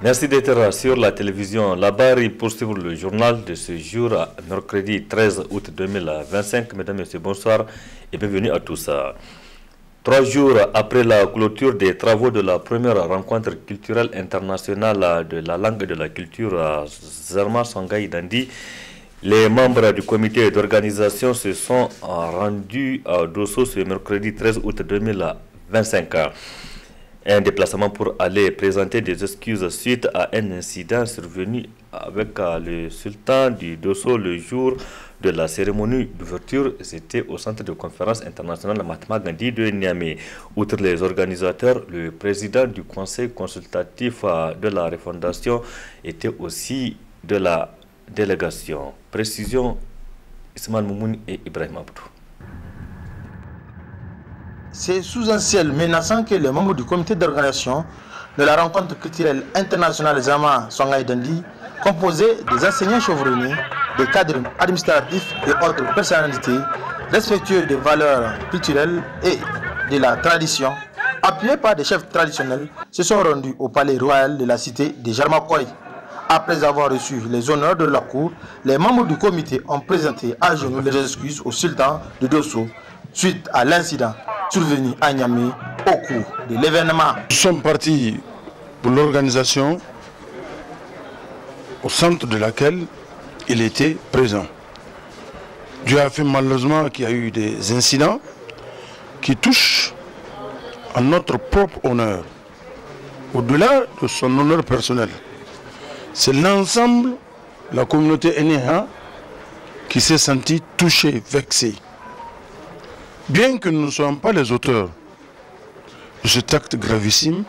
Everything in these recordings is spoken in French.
Merci d'être sur la télévision. La barre poursuivre le journal de ce jour, mercredi 13 août 2025. Mesdames et messieurs, bonsoir et bienvenue à tous. 3 jours après la clôture des travaux de la première rencontre culturelle internationale de la langue et de la culture Zarma Songhai Dandi, les membres du comité d'organisation se sont rendus à Dosso ce mercredi 13 août 2025. Un déplacement pour aller présenter des excuses suite à un incident survenu avec le sultan du Dosso le jour de la cérémonie d'ouverture. C'était au centre de conférence internationale Mahatma Gandhi de Niamey. Outre les organisateurs, le président du conseil consultatif de la refondation était aussi de la délégation. Précision, Ismaël Moumouni et Ibrahim Abdou. C'est sous un ciel menaçant que les membres du comité d'organisation de la rencontre culturelle internationale Zarma Songhai Dandi, composés des enseignants chevronnés, des cadres administratifs et autres personnalités respectueux des valeurs culturelles et de la tradition, appuyés par des chefs traditionnels, se sont rendus au palais royal de la cité de Jarmakoy. Après avoir reçu les honneurs de la cour, les membres du comité ont présenté à genoux les excuses au sultan de Dosso suite à l'incident survenu à Niamey au cours de l'événement. Nous sommes partis pour l'organisation au centre de laquelle il était présent. Dieu a fait malheureusement qu'il y a eu des incidents qui touchent à notre propre honneur, au-delà de son honneur personnel. C'est l'ensemble de la communauté NEA qui s'est sentie touchée, vexée. Bien que nous ne soyons pas les auteurs de cet acte gravissime,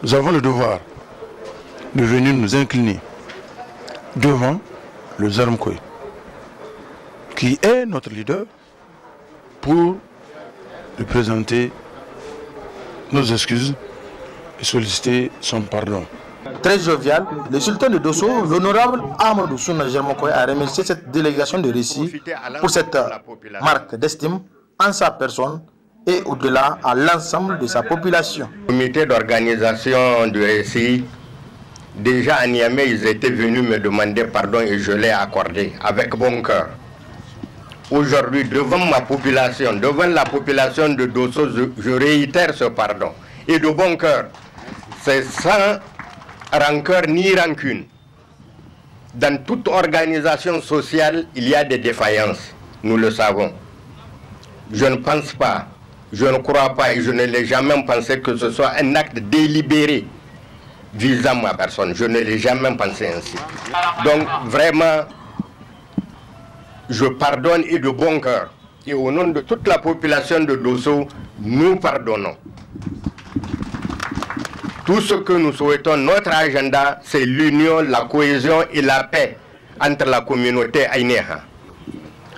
nous avons le devoir de venir nous incliner devant le Zarmkoy, qui est notre leader, pour lui présenter nos excuses et solliciter son pardon. Très jovial, le sultan de Dosso, l'honorable Amadou Souna Jarmakoy, a remercié cette délégation de récit pour cette marque d'estime en sa personne et au-delà à l'ensemble de sa population. Le comité d'organisation du récit, déjà à Niamey, ils étaient venus me demander pardon et je l'ai accordé avec bon cœur. Aujourd'hui, devant ma population, devant la population de Dosso, je réitère ce pardon. Et de bon cœur, c'est sans rancœur ni rancune. Dans toute organisation sociale, il y a des défaillances, nous le savons. Je ne pense pas, je ne crois pas et je ne l'ai jamais pensé que ce soit un acte délibéré visant ma personne. Je ne l'ai jamais pensé ainsi. Donc vraiment, je pardonne et de bon cœur. Et au nom de toute la population de Dosso, nous pardonnons. Tout ce que nous souhaitons, notre agenda, c'est l'union, la cohésion et la paix entre la communauté Aïnéha.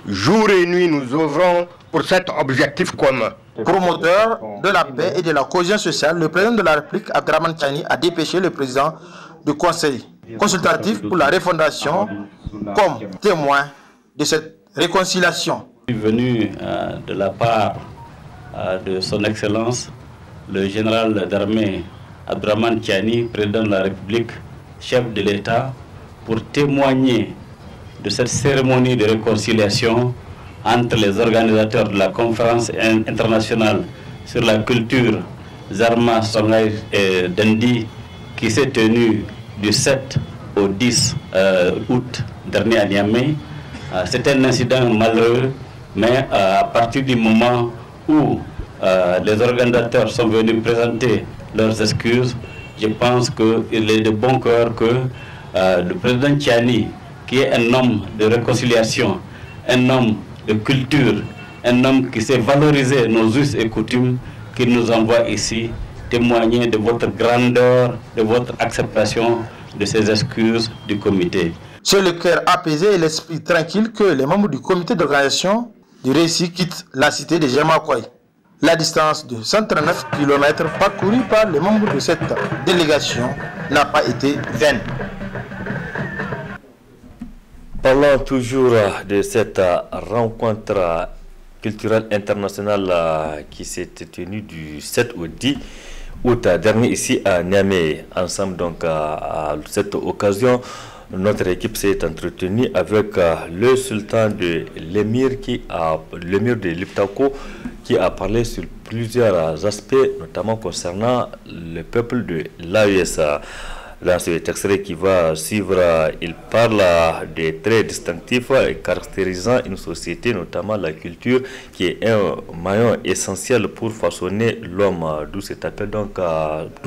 Jour et nuit, nous œuvrons pour cet objectif commun. Promoteur de la paix et de la cohésion sociale, le président de la République, Abdraman Chani, a dépêché le président du conseil consultatif pour la refondation comme témoin de cette réconciliation. Je suis venu de la part de son Excellence, le général d'armée Abdraman Chani, président de la République, chef de l'État, pour témoigner de cette cérémonie de réconciliation entre les organisateurs de la conférence internationale sur la culture Zarma Songhai Dandi qui s'est tenue du 7 au 10 août dernier à Niamey. C'est un incident malheureux, mais à partir du moment où les organisateurs sont venus présenter leurs excuses, je pense qu'il est de bon cœur que le président Chani, qui est un homme de réconciliation, un homme de culture, un homme qui sait valoriser nos us et coutumes, qui nous envoie ici témoigner de votre grandeur, de votre acceptation de ces excuses du comité. C'est le cœur apaisé et l'esprit tranquille que les membres du comité d'organisation du récit quittent la cité de Jarmakoy. La distance de 139 km parcourue par les membres de cette délégation n'a pas été vaine. Parlons toujours de cette rencontre culturelle internationale qui s'est tenue du 7 au 10 août dernier ici à Niamey. Ensemble, donc, à cette occasion, notre équipe s'est entretenue avec le sultan de l'émir de Liptako, qui a parlé sur plusieurs aspects, notamment concernant le peuple de l'AES. Dans cet extrait qui va suivre, il parle des traits distinctifs caractérisant une société, notamment la culture, qui est un maillon essentiel pour façonner l'homme. D'où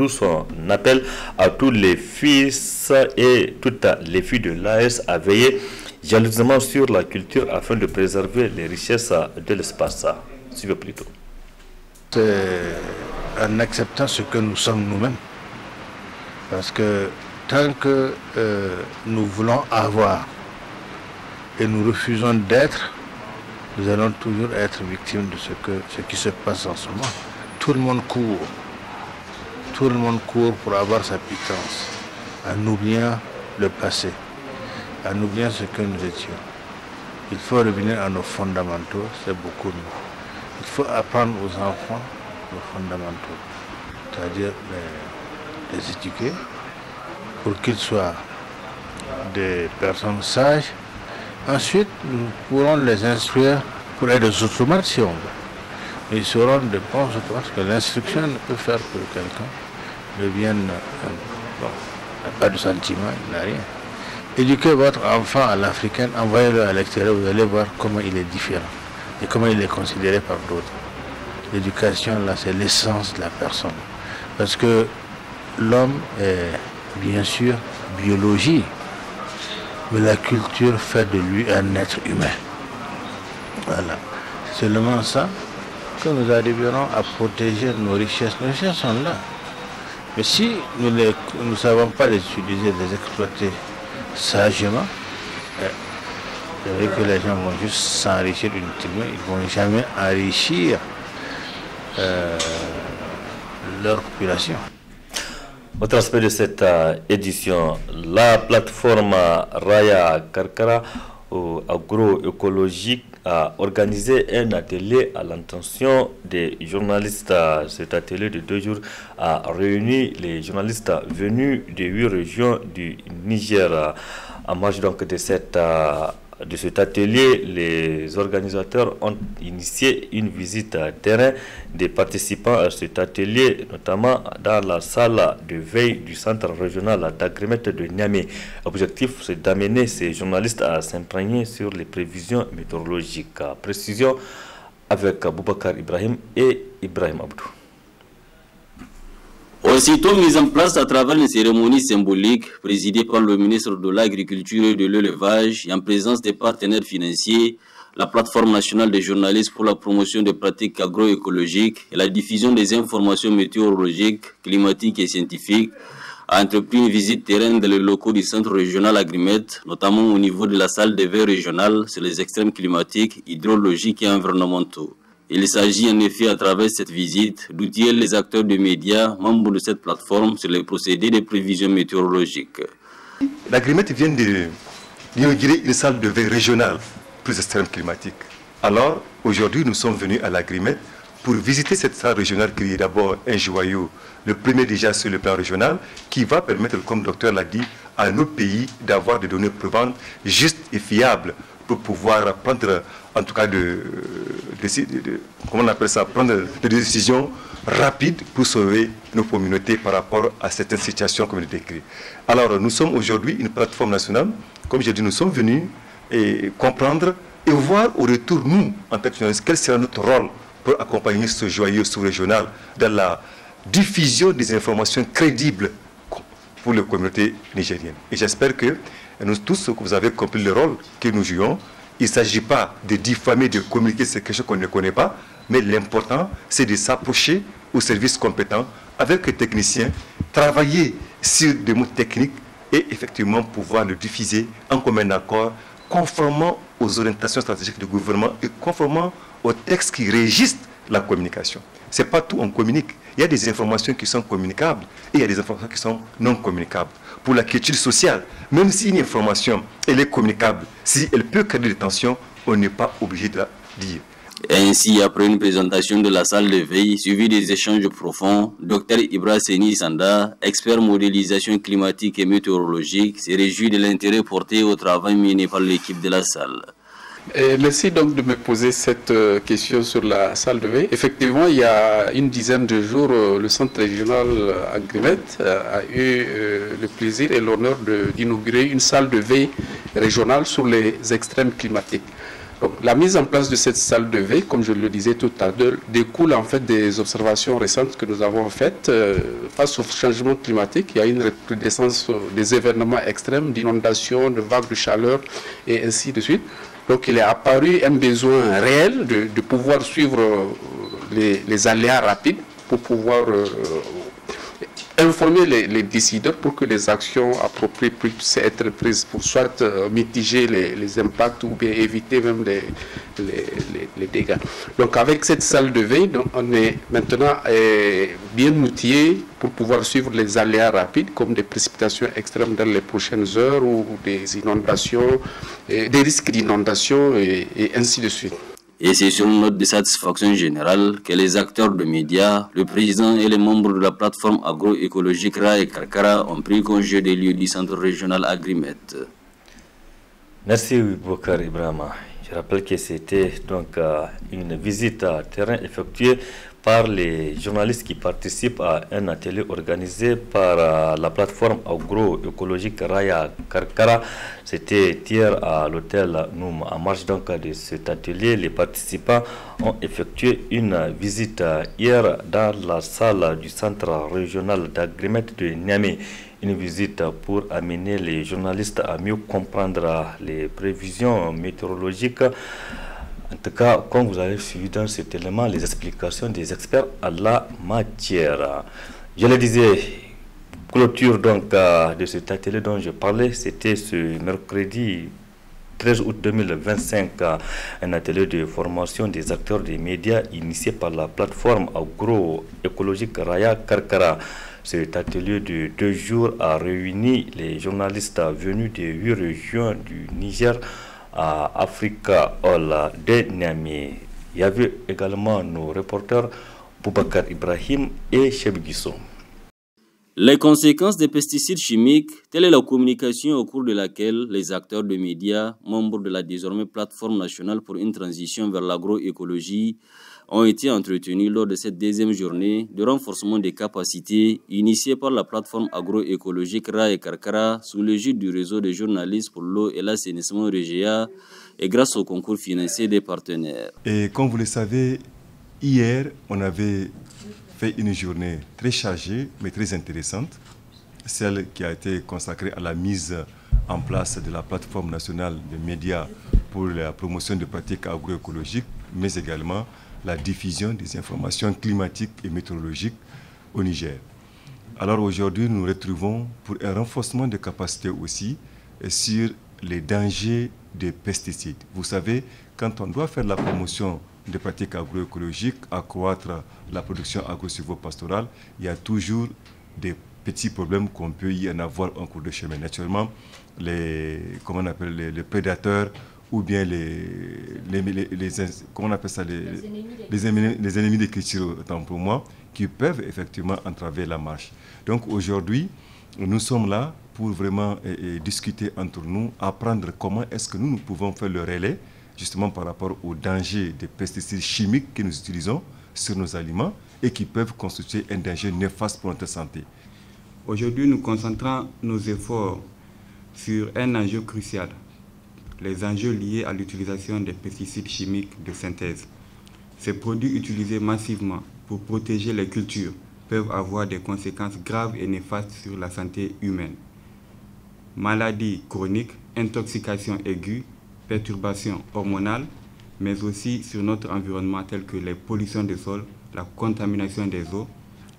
son appel à tous les fils et toutes les filles de l'AES à veiller jalousement sur la culture afin de préserver les richesses de l'espace. Suivez plutôt. C'est en acceptant ce que nous sommes nous-mêmes. Parce que tant que nous voulons avoir et nous refusons d'être, nous allons toujours être victimes de ce qui se passe en ce moment. Tout le monde court. Tout le monde court pour avoir sa pitance, en oubliant le passé, en oubliant ce que nous étions. Il faut revenir à nos fondamentaux, c'est beaucoup mieux. Il faut apprendre aux enfants nos fondamentaux, c'est-à-dire les éduquer pour qu'ils soient des personnes sages. Ensuite, nous pourrons les instruire pour être des automates si on veut. Ils seront des bons automates parce que l'instruction ne peut faire que quelqu'un devienne... n'a pas de sentiment, il n'a rien. Éduquez votre enfant à l'africaine, envoyez-le à l'extérieur, vous allez voir comment il est différent et comment il est considéré par d'autres. L'éducation, là, c'est l'essence de la personne. Parce que l'homme est bien sûr biologie, mais la culture fait de lui un être humain. Voilà. C'est seulement ça que nous arriverons à protéger nos richesses. Nos richesses sont là. Mais si nous ne savons pas les utiliser, les exploiter sagement, c'est vrai que les gens vont juste s'enrichir inutilement, ils ne vont jamais enrichir leur population. Autre aspect de cette édition, la plateforme Raya Karkara agroécologique a organisé un atelier à l'intention des journalistes. Cet atelier de 2 jours a réuni les journalistes venus de 8 régions du Niger. En marge donc de cet atelier, les organisateurs ont initié une visite terrain des participants à cet atelier, notamment dans la salle de veille du centre régional d'agrimètre de Niamey. L'objectif, c'est d'amener ces journalistes à s'imprégner sur les prévisions météorologiques. Précision avec Boubacar Ibrahim et Ibrahim Abdou. Aussitôt mise en place à travers les cérémonies symboliques présidées par le ministre de l'Agriculture et de l'Élevage et en présence des partenaires financiers, la plateforme nationale des journalistes pour la promotion des pratiques agroécologiques et la diffusion des informations météorologiques, climatiques et scientifiques a entrepris une visite terrain dans les locaux du centre régional Agrimètre, notamment au niveau de la salle des veilles régionales sur les extrêmes climatiques, hydrologiques et environnementaux. Il s'agit en effet à travers cette visite d'outiller les acteurs de médias, membres de cette plateforme, sur les procédés de prévision météorologique. L'Agrimètre vient d'inaugurer une salle de veille régionale pour les extrêmes climatiques. Alors, aujourd'hui, nous sommes venus à l'Agrimètre pour visiter cette salle régionale qui est d'abord un joyau, le premier déjà sur le plan régional, qui va permettre, comme le docteur l'a dit, à nos pays d'avoir des données probantes, justes et fiables pour pouvoir prendre, en tout cas, comment on appelle ça, prendre des décisions rapides pour sauver nos communautés par rapport à certaines situations comme je l'ai décrit. Alors, nous sommes aujourd'hui une plateforme nationale. Comme j'ai dit, nous sommes venus et comprendre et voir au retour, nous, en tant que journalistes, quel sera notre rôle pour accompagner ce joyau sous-régional dans la diffusion des informations crédibles pour les communautés nigériennes. Et j'espère que nous tous, que vous avez compris le rôle que nous jouons. Il ne s'agit pas de diffamer, de communiquer sur quelque chose qu'on ne connaît pas, mais l'important, c'est de s'approcher aux services compétents avec les techniciens, travailler sur des mots techniques et effectivement pouvoir le diffuser en commun accord, conformément aux orientations stratégiques du gouvernement et conformément aux textes qui régissent la communication. Ce n'est pas tout, on communique. Il y a des informations qui sont communicables et il y a des informations qui sont non communicables. Pour la culture sociale, même si une information elle est communicable, si elle peut créer des tensions, on n'est pas obligé de la dire. Ainsi, après une présentation de la salle de veille, suivie des échanges profonds, Dr Ibra Seni Sanda, expert modélisation climatique et météorologique, se réjouit de l'intérêt porté au travail mené par l'équipe de la salle. Merci donc de me poser cette question sur la salle de veille. Effectivement, il y a une dizaine de jours, le centre régional Agrimet a eu le plaisir et l'honneur d'inaugurer une salle de veille régionale sur les extrêmes climatiques. Donc, la mise en place de cette salle de veille, comme je le disais tout à l'heure, découle en fait des observations récentes que nous avons faites face au changement climatique. Il y a une recrudescence des événements extrêmes, d'inondations, de vagues de chaleur et ainsi de suite. Donc il est apparu un besoin réel de pouvoir suivre les aléas rapides pour pouvoir informer les décideurs pour que les actions appropriées puissent être prises pour soit mitiger les impacts ou bien éviter même les dégâts. Donc avec cette salle de veille, donc, on est maintenant bien outillé pour pouvoir suivre les aléas rapides comme des précipitations extrêmes dans les prochaines heures ou des inondations, des risques d'inondation et ainsi de suite. Et c'est sur une note de satisfaction générale que les acteurs de médias, le président et les membres de la plateforme agroécologique Ra et Karkara ont pris congé des lieux du centre régional Agrimet. Merci Bokar Ibrahima. Je rappelle que c'était donc une visite à terrain effectuée par les journalistes qui participent à un atelier organisé par la plateforme agroécologique Raya Karkara. C'était hier à l'hôtel Noum. En marge donc de cet atelier, les participants ont effectué une visite hier dans la salle du centre régional d'Agrimet de Niamey. Une visite pour amener les journalistes à mieux comprendre les prévisions météorologiques. En tout cas, comme vous avez suivi dans cet élément, les explications des experts à la matière. Je le disais, clôture donc de cet atelier dont je parlais, c'était ce mercredi 13 août 2025, un atelier de formation des acteurs des médias initié par la plateforme agroécologique Raya Karkara. Cet atelier de 2 jours a réuni les journalistes venus de 8 régions du Niger à Africa All de Niamey. Il y avait également nos reporters Boubacar Ibrahim et Cheb Guisson. Les conséquences des pesticides chimiques, telle est la communication au cours de laquelle les acteurs de médias, membres de la désormais plateforme nationale pour une transition vers l'agroécologie, ont été entretenus lors de cette deuxième journée de renforcement des capacités initiée par la plateforme agroécologique Ra et Karkara sous l'égide du réseau des journalistes pour l'eau et l'assainissement REGEA et grâce au concours financier des partenaires. Et comme vous le savez, hier, on avait fait une journée très chargée mais très intéressante, celle qui a été consacrée à la mise en place de la plateforme nationale des médias pour la promotion des pratiques agroécologiques, mais également la diffusion des informations climatiques et météorologiques au Niger. Alors aujourd'hui, nous nous retrouvons pour un renforcement des capacités aussi sur les dangers des pesticides. Vous savez, quand on doit faire la promotion des pratiques agroécologiques, accroître la production agro-silvopastorale, il y a toujours des petits problèmes qu'on peut y en avoir en cours de chemin. Naturellement, les prédateurs ou bien les ennemis des cultures, autant pour moi, qui peuvent effectivement entraver la marche. Donc aujourd'hui, nous sommes là pour vraiment discuter entre nous, apprendre comment est-ce que nous pouvons faire le relais, justement par rapport aux dangers des pesticides chimiques que nous utilisons sur nos aliments et qui peuvent constituer un danger néfaste pour notre santé. Aujourd'hui, nous concentrons nos efforts sur un enjeu crucial, les enjeux liés à l'utilisation des pesticides chimiques de synthèse. Ces produits utilisés massivement pour protéger les cultures peuvent avoir des conséquences graves et néfastes sur la santé humaine. Maladies chroniques, intoxication aiguë, perturbations hormonales, mais aussi sur notre environnement telles que les pollutions des sols, la contamination des eaux,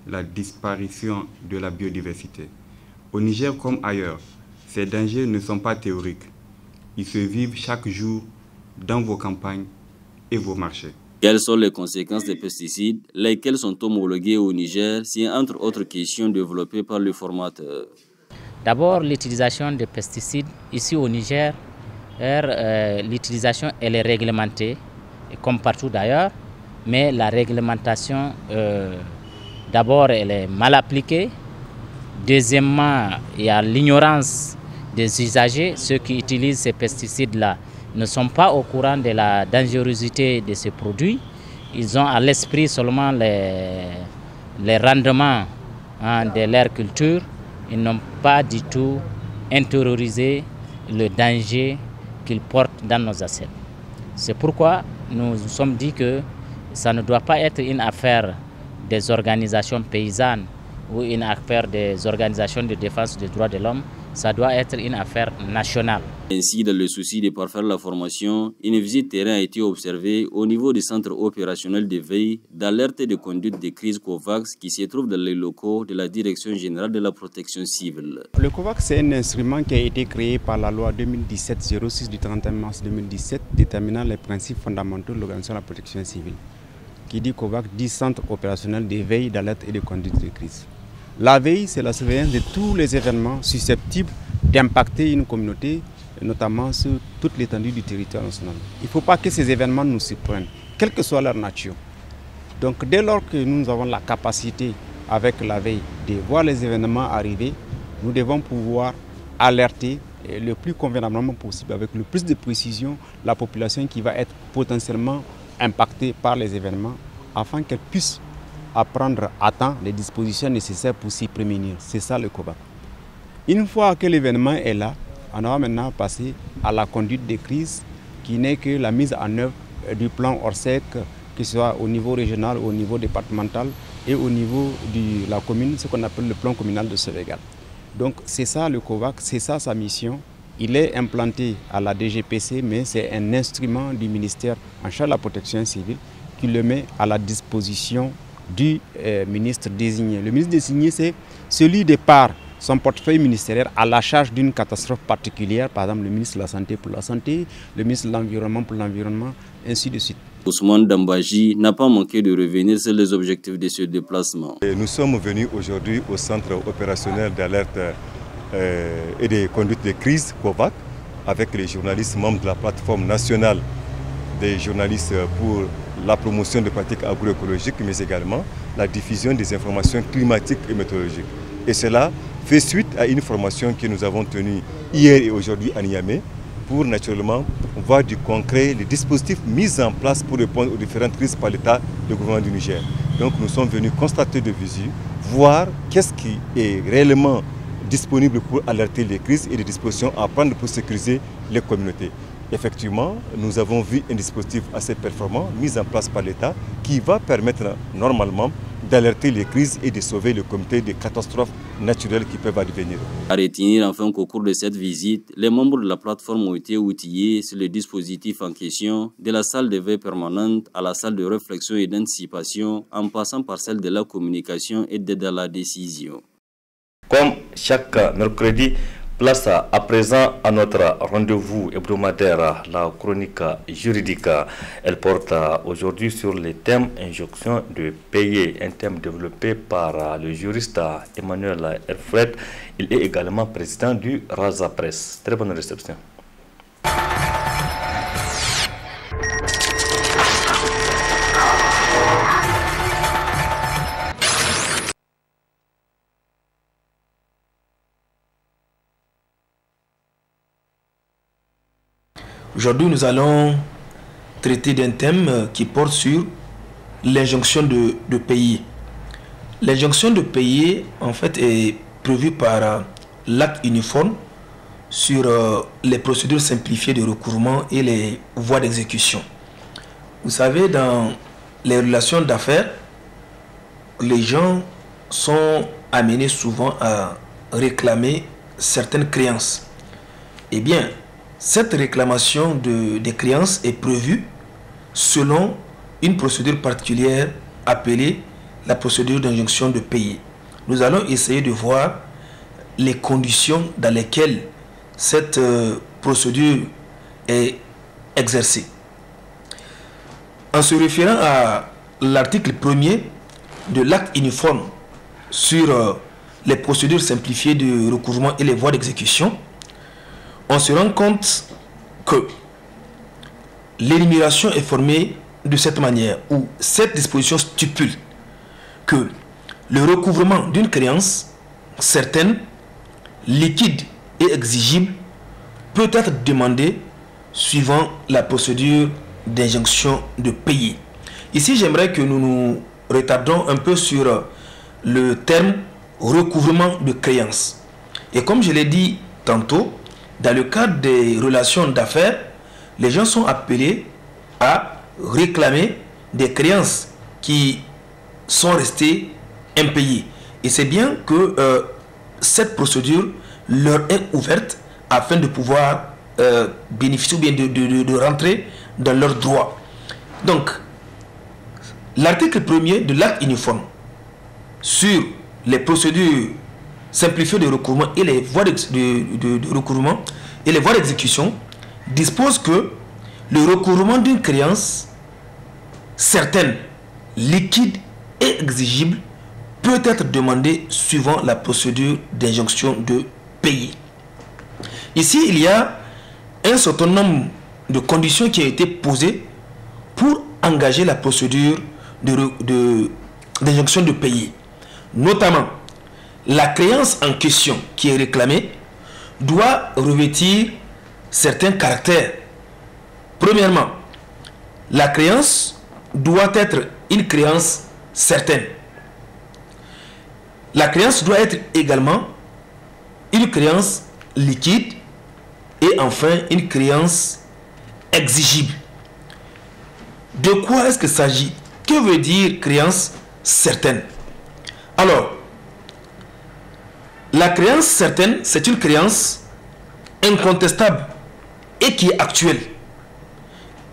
la disparition de la biodiversité. Au Niger comme ailleurs, ces dangers ne sont pas théoriques. Ils se vivent chaque jour dans vos campagnes et vos marchés. Quelles sont les conséquences des pesticides, lesquels sont homologués au Niger, c'est entre autres questions développées par le formateur. D'abord, l'utilisation des pesticides ici au Niger, l'utilisation elle est réglementée. Et comme partout d'ailleurs, mais la réglementation, d'abord, elle est mal appliquée. Deuxièmement, il y a l'ignorance des usagers. Ceux qui utilisent ces pesticides-là ne sont pas au courant de la dangerosité de ces produits. Ils ont à l'esprit seulement les rendements de leur culture. Ils n'ont pas du tout intériorisé le danger qu'ils portent dans nos assiettes. C'est pourquoi nous nous sommes dit que ça ne doit pas être une affaire des organisations paysannes ou une affaire des organisations de défense des droits de l'homme, ça doit être une affaire nationale. Ainsi, dans le souci de parfaire la formation, une visite terrain a été observée au niveau du centre opérationnel de veille, d'alerte et de conduite des crises COVAX qui se trouve dans les locaux de la Direction générale de la protection civile. Le COVAX, c'est un instrument qui a été créé par la loi 2017-06 du 31 mars 2017 déterminant les principes fondamentaux de l'organisation de la protection civile. Qui dit COVAX dit centre opérationnel de veille, d'alerte et de conduite de crise. La veille, c'est la surveillance de tous les événements susceptibles d'impacter une communauté, notamment sur toute l'étendue du territoire national. Il ne faut pas que ces événements nous surprennent, quelle que soit leur nature. Donc dès lors que nous avons la capacité, avec la veille, de voir les événements arriver, nous devons pouvoir alerter le plus convenablement possible, avec le plus de précision, la population qui va être potentiellement impactée par les événements, afin qu'elle puisse à prendre à temps les dispositions nécessaires pour s'y prémunir. C'est ça le COVAX. Une fois que l'événement est là, on va maintenant passer à la conduite des crises qui n'est que la mise en œuvre du plan Orsec, que ce soit au niveau régional, au niveau départemental et au niveau de la commune, ce qu'on appelle le plan communal de sauvegarde. Donc c'est ça le COVAX, c'est ça sa mission. Il est implanté à la DGPC, mais c'est un instrument du ministère en charge de la protection civile qui le met à la disposition du ministre désigné. Le ministre désigné, c'est celui de par son portefeuille ministériel à la charge d'une catastrophe particulière, par exemple le ministre de la Santé pour la Santé, le ministre de l'Environnement pour l'Environnement, ainsi de suite. Ousmane Dambaji n'a pas manqué de revenir sur les objectifs de ce déplacement. Nous sommes venus aujourd'hui au centre opérationnel d'alerte et de conduite de crise COVAX avec les journalistes membres de la plateforme nationale des journalistes pour la promotion des pratiques agroécologiques, mais également la diffusion des informations climatiques et météorologiques. Et cela fait suite à une formation que nous avons tenue hier et aujourd'hui à Niamey pour naturellement voir du concret les dispositifs mis en place pour répondre aux différentes crises par l'État et le gouvernement du Niger. Donc nous sommes venus constater de visu, voir qu'est-ce qui est réellement disponible pour alerter les crises et les dispositions à prendre pour sécuriser les communautés. Effectivement, nous avons vu un dispositif assez performant mis en place par l'État qui va permettre normalement d'alerter les crises et de sauver le comité des catastrophes naturelles qui peuvent advenir. À retenir enfin qu'au cours de cette visite, les membres de la plateforme ont été outillés sur le dispositif en question, de la salle de veille permanente à la salle de réflexion et d'anticipation, en passant par celle de la communication et d'aide à la décision. Comme chaque mercredi, place à présent à notre rendez-vous hebdomadaire, la chronique juridique. Elle porte aujourd'hui sur les thèmes injonction de payer, un thème développé par le juriste Emmanuel Erfred. Il est également président du Raza Presse. Très bonne réception. Aujourd'hui, nous allons traiter d'un thème qui porte sur l'injonction de payer. L'injonction de payer, en fait, est prévue par l'acte uniforme sur les procédures simplifiées de recouvrement et les voies d'exécution. Vous savez, dans les relations d'affaires, les gens sont amenés souvent à réclamer certaines créances. Eh bien, cette réclamation des créances est prévue selon une procédure particulière appelée la procédure d'injonction de payer. Nous allons essayer de voir les conditions dans lesquelles cette procédure est exercée. En se référant à l'article 1er de l'acte uniforme sur les procédures simplifiées de recouvrement et les voies d'exécution, on se rend compte que l'énumération est formée de cette manière, où cette disposition stipule que le recouvrement d'une créance certaine, liquide et exigible peut être demandé suivant la procédure d'injonction de payer. Ici, j'aimerais que nous nous retardons un peu sur le terme recouvrement de créance. Et comme je l'ai dit tantôt, dans le cadre des relations d'affaires, les gens sont appelés à réclamer des créances qui sont restées impayées. Et c'est bien que cette procédure leur est ouverte afin de pouvoir bénéficier ou bien de rentrer dans leurs droits. Donc, l'article 1er de l'acte uniforme sur les procédures simplifiées de recouvrement et les voies de recouvrement et les voies d'exécution dispose que le recouvrement d'une créance certaine, liquide et exigible peut être demandé suivant la procédure d'injonction de payer. Ici, il y a un certain nombre de conditions qui ont été posées pour engager la procédure d'injonction de payer. Notamment, la créance en question qui est réclamée doit revêtir certains caractères. Premièrement, la créance doit être une créance certaine. La créance doit être également une créance liquide et enfin une créance exigible. De quoi est-ce qu'il s'agit? Que veut dire créance certaine? Alors, la créance certaine, c'est une créance incontestable et qui est actuelle.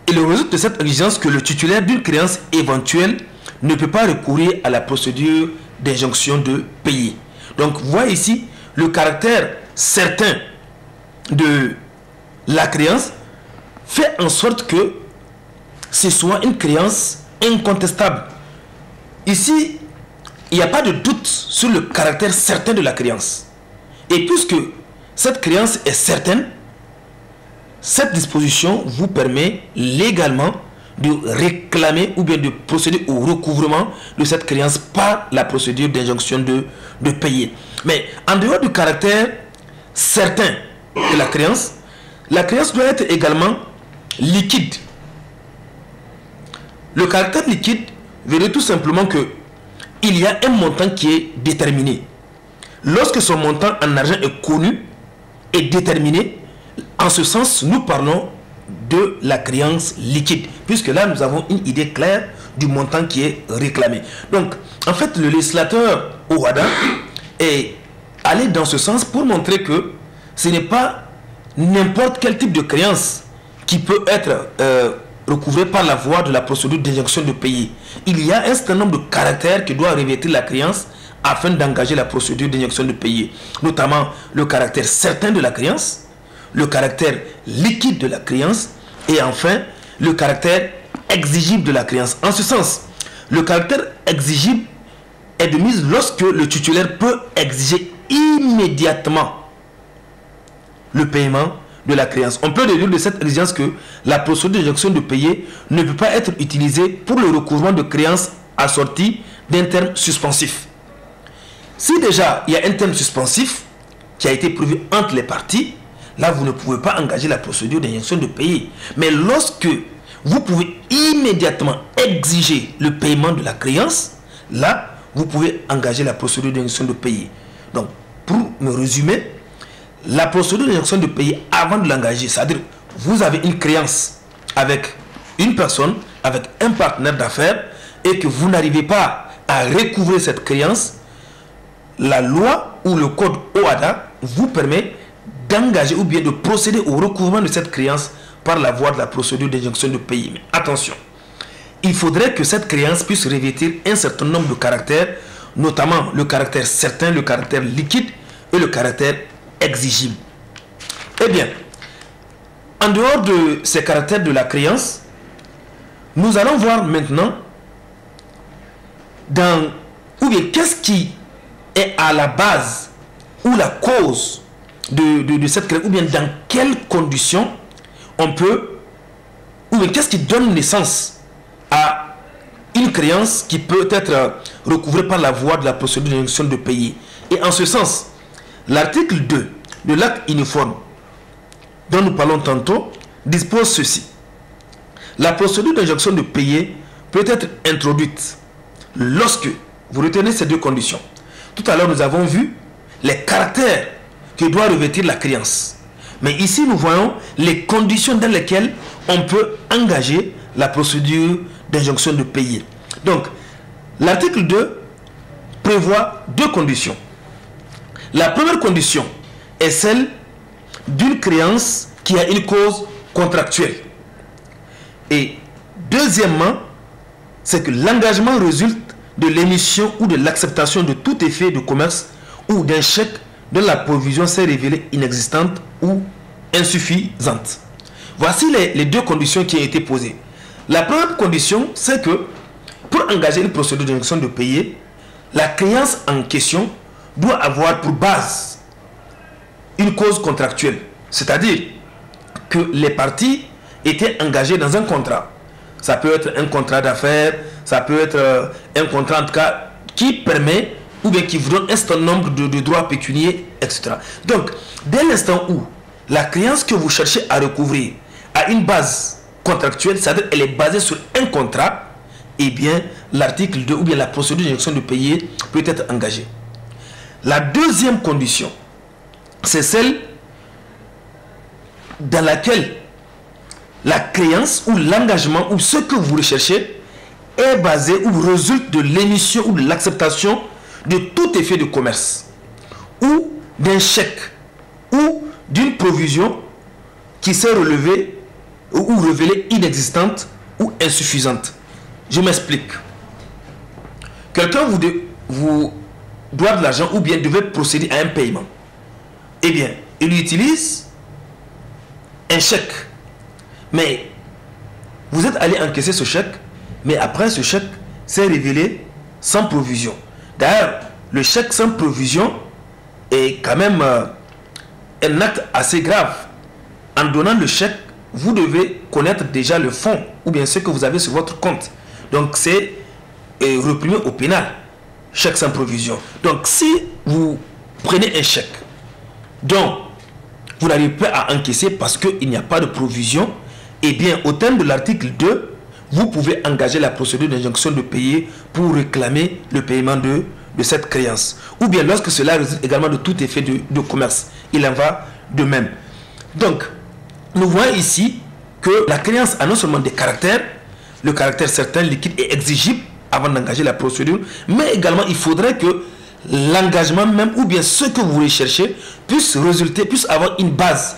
Et le résultat de cette exigence que le titulaire d'une créance éventuelle ne peut pas recourir à la procédure d'injonction de payer. Donc, vous voyez ici le caractère certain de la créance fait en sorte que ce soit une créance incontestable. Ici, il n'y a pas de doute sur le caractère certain de la créance. Et puisque cette créance est certaine, cette disposition vous permet légalement de réclamer ou bien de procéder au recouvrement de cette créance par la procédure d'injonction de payer. Mais en dehors du caractère certain de la créance doit être également liquide. Le caractère liquide veut dire tout simplement que il y a un montant qui est déterminé. Lorsque son montant en argent est connu et déterminé, en ce sens, nous parlons de la créance liquide, puisque là, nous avons une idée claire du montant qui est réclamé. Donc, en fait, le législateur Ouada est allé dans ce sens pour montrer que ce n'est pas n'importe quel type de créance qui peut être recouvré par la voie de la procédure d'injonction de payer. Il y a un certain nombre de caractères qui doivent revêtir la créance afin d'engager la procédure d'injonction de payer, notamment le caractère certain de la créance, le caractère liquide de la créance et enfin le caractère exigible de la créance. En ce sens, le caractère exigible est de mise lorsque le titulaire peut exiger immédiatement le paiement de la créance. On peut déduire de cette exigence que la procédure d'injonction de payer ne peut pas être utilisée pour le recouvrement de créances assorties d'un terme suspensif. Si déjà il y a un terme suspensif qui a été prévu entre les parties, là vous ne pouvez pas engager la procédure d'injonction de payer. Mais lorsque vous pouvez immédiatement exiger le paiement de la créance, là vous pouvez engager la procédure d'injonction de payer. Donc pour me résumer, la procédure d'injonction de payer avant de l'engager, c'est-à-dire vous avez une créance avec une personne, avec un partenaire d'affaires et que vous n'arrivez pas à recouvrer cette créance, la loi ou le code OHADA vous permet d'engager ou bien de procéder au recouvrement de cette créance par la voie de la procédure d'injonction de payer. Mais attention, il faudrait que cette créance puisse revêtir un certain nombre de caractères, notamment le caractère certain, le caractère liquide et le caractère exigible. Eh bien, en dehors de ces caractères de la créance, nous allons voir maintenant qu'est-ce qui est à la base ou la cause de cette créance, ou bien dans quelles conditions on peut, ou bien qu'est-ce qui donne naissance à une créance qui peut être recouvrée par la voie de la procédure d'injonction de payer. Et en ce sens, l'article 2 de l'acte uniforme dont nous parlons tantôt dispose ceci. La procédure d'injonction de payer peut être introduite lorsque vous retenez ces deux conditions. Tout à l'heure, nous avons vu les caractères que doit revêtir la créance. Mais ici, nous voyons les conditions dans lesquelles on peut engager la procédure d'injonction de payer. Donc, l'article 2 prévoit deux conditions. La première condition est celle d'une créance qui a une cause contractuelle. Et deuxièmement, c'est que l'engagement résulte de l'émission ou de l'acceptation de tout effet de commerce ou d'un chèque dont la provision s'est révélée inexistante ou insuffisante. Voici les deux conditions qui ont été posées. La première condition, c'est que pour engager une procédure d'injonction de payer, la créance en question doit avoir pour base une cause contractuelle. C'est-à-dire que les parties étaient engagées dans un contrat. Ça peut être un contrat d'affaires, ça peut être un contrat en tout cas qui permet ou bien qui vous donne un certain nombre de droits pécuniaires, etc. Donc, dès l'instant où la créance que vous cherchez à recouvrir a une base contractuelle, c'est-à-dire elle est basée sur un contrat, eh bien, l'article 2 ou bien la procédure d'injonction de payer peut être engagée. La deuxième condition, c'est celle dans laquelle la créance ou l'engagement ou ce que vous recherchez est basé ou résulte de l'émission ou de l'acceptation de tout effet de commerce ou d'un chèque ou d'une provision qui s'est relevée ou révélée inexistante ou insuffisante. Je m'explique. Quelqu'un vous doit de l'argent ou bien devait procéder à un paiement. Eh bien, il utilise un chèque. Mais vous êtes allé encaisser ce chèque, mais après ce chèque s'est révélé sans provision. D'ailleurs, le chèque sans provision est quand même un acte assez grave. En donnant le chèque, vous devez connaître déjà le fonds ou bien ce que vous avez sur votre compte. Donc c'est reprimé au pénal, chèque sans provision. Donc si vous prenez un chèque dont vous n'arrivez pas à encaisser parce qu'il n'y a pas de provision, eh bien au terme de l'article 2, vous pouvez engager la procédure d'injonction de payer pour réclamer le paiement de cette créance. Ou bien lorsque cela résulte également de tout effet de commerce. Il en va de même. Donc, nous voyons ici que la créance a non seulement des caractères, le caractère certain, liquide et exigible avant d'engager la procédure, mais également il faudrait que l'engagement même ou bien ce que vous recherchez puisse résulter, puisse avoir une base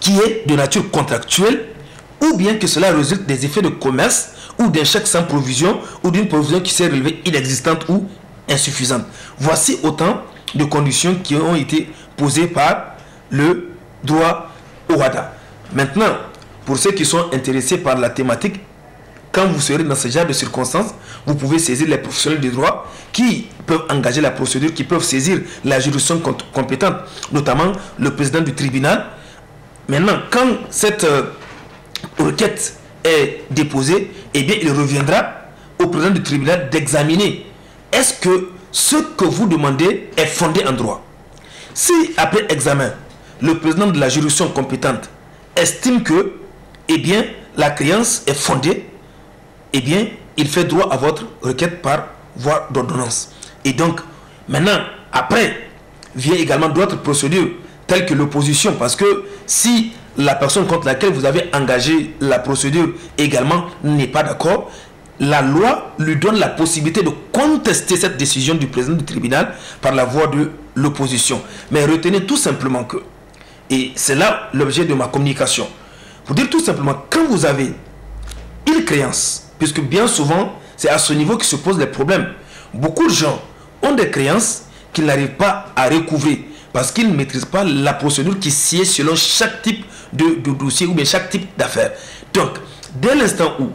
qui est de nature contractuelle, ou bien que cela résulte des effets de commerce ou d'un chèque sans provision ou d'une provision qui s'est révélée inexistante ou insuffisante. Voici autant de conditions qui ont été posées par le droit OHADA. Maintenant, pour ceux qui sont intéressés par la thématique, quand vous serez dans ce genre de circonstances, vous pouvez saisir les professionnels du droit qui peuvent engager la procédure, qui peuvent saisir la juridiction compétente, notamment le président du tribunal. Maintenant, quand cette requête est déposée, eh bien, il reviendra au président du tribunal d'examiner est-ce que ce que vous demandez est fondé en droit. Si, après examen, le président de la juridiction compétente estime que, eh bien, la créance est fondée, eh bien, il fait droit à votre requête par voie d'ordonnance. Et donc, maintenant, après, vient également d'autres procédures, telles que l'opposition, parce que si la personne contre laquelle vous avez engagé la procédure également n'est pas d'accord, la loi lui donne la possibilité de contester cette décision du président du tribunal par la voie de l'opposition. Mais retenez tout simplement que, et c'est là l'objet de ma communication, pour dire tout simplement, quand vous avez une créance, puisque bien souvent, c'est à ce niveau que se posent les problèmes. Beaucoup de gens ont des créances qu'ils n'arrivent pas à recouvrer parce qu'ils ne maîtrisent pas la procédure qui sied selon chaque type de dossier ou bien chaque type d'affaires. Donc, dès l'instant où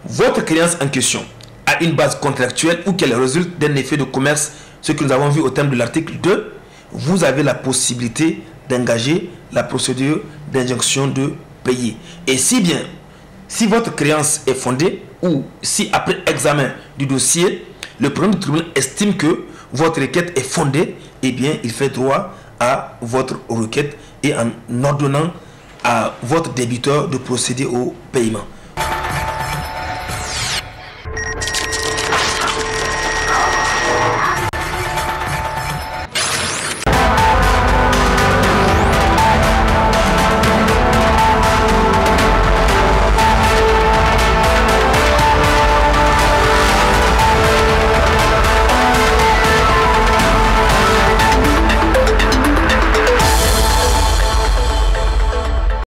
votre créance en question a une base contractuelle ou qu'elle résulte d'un effet de commerce, ce que nous avons vu au terme de l'article 2, vous avez la possibilité d'engager la procédure d'injonction de payer. Et si bien, Si votre créance est fondée ou si après examen du dossier, le président du tribunal estime que votre requête est fondée, eh bien, il fait droit à votre requête et en ordonnant à votre débiteur de procéder au paiement.